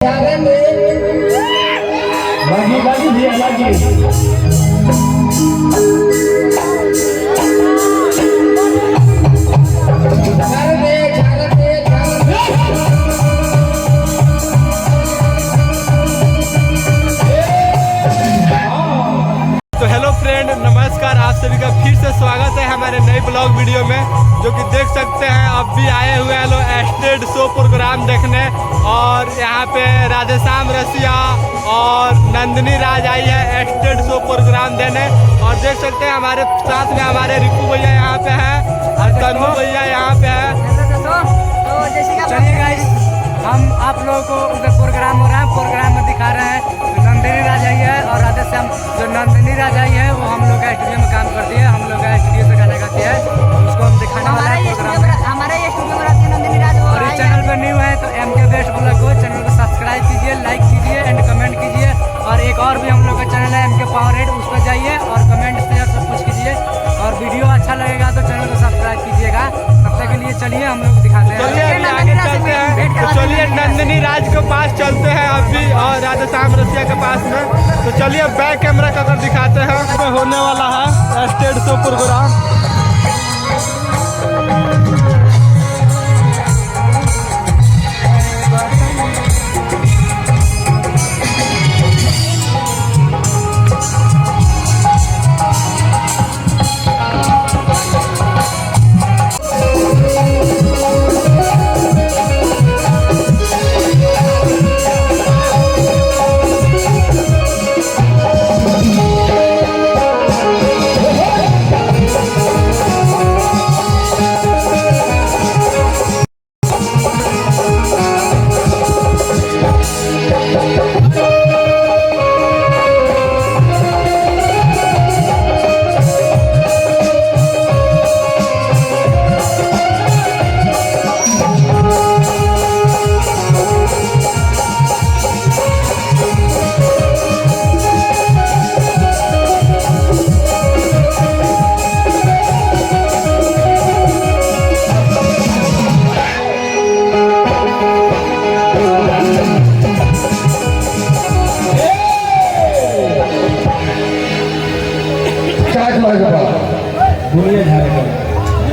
बागी भी तो हेलो फ्रेंड, नमस्कार। आप सभी का फिर से स्वागत है हमारे नए ब्लॉग वीडियो में। जो कि देख सकते हैं अब भी आए हुए हैं लोग स्टेज शो प्रोग्राम देखने। और यहाँ पे राधेश्याम रसिया और नंदिनी राज आई है स्टेज शो प्रोग्राम देने। और देख सकते हैं हमारे साथ में हमारे रिकू भैया यहाँ पे हैं और तन्नू भैया यहाँ पे है। चलिए गाइस, हम आप लोगों को उधर प्रोग्राम हो रहा है, प्रोग्राम में दिखा रहे हैं। नंदिनी राज आई है और राधेश्याम जो नंदिनी राज आई है वो हम लोग का स्टूडियो में काम करती है। हम लोग का स्टूडियो से गाना गाती है, उसको हम दिखाने वाला है प्रोग्राम में। हमारा ये स्टूडियो में रहती है नंदिनी राज। और इस चैनल पर न्यू है तो MK बेस्ट ब्लॉग को चैनल को सब्सक्राइब कीजिए, लाइक कीजिए एंड कमेंट कीजिए। और एक और भी हम लोग का चैनल है MK पावर 8, उस पर जाइए और कमेंट शेयर सब कुछ कीजिए। और वीडियो अच्छा लगेगा तो चैनल को सब्सक्राइब कीजिएगा। तब तक के लिए चलिए हम लोग दिखाते हैं। चलिए आगे चलते हैं। तो चलिए नंदिनी राज के पास चलते हैं अभी और राधेश्याम रसिया के पास में। तो चलिए बैक कैमरा का दिखाते हैं। इसमें होने वाला है स्टेज शो प्रोग्राम।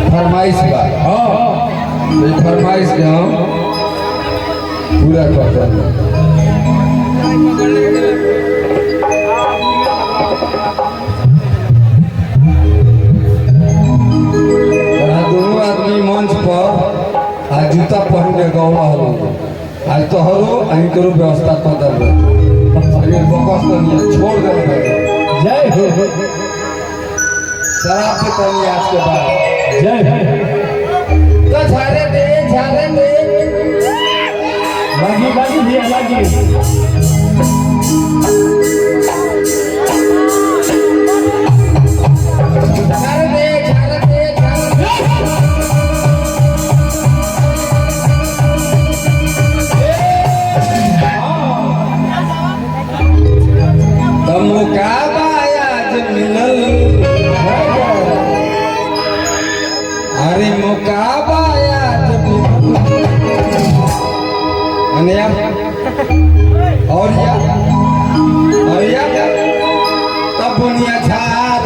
फरमाइश बा, फरमाइश के हम पूरा करते हैं। दोनों आदमी मंच पर आज जूता पहन के गौवा हो। आज तोहरो अहीं करो व्यवस्था कर दे। बकस तो नहीं छोड़ दे। जय हो। शराब पे तनी आज के बाद जय तो झारे दे बागी भी अरे मुकाबाया और या तब बुनिया झार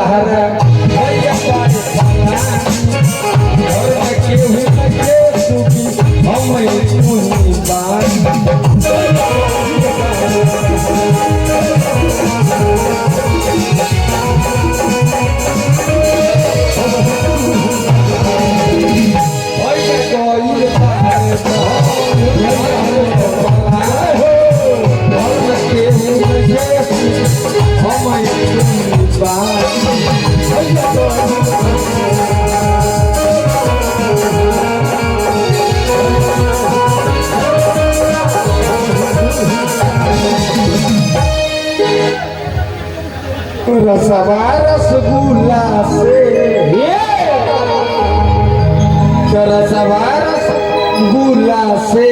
तहरा भैया पाए घर में केहू के सुखी हम तुनी बात भैया कोई पाए घर में केहू के सुखी हम तुनी बात भैया कोई रसवा रसगुल्ला से रसवा रसगुल्ला से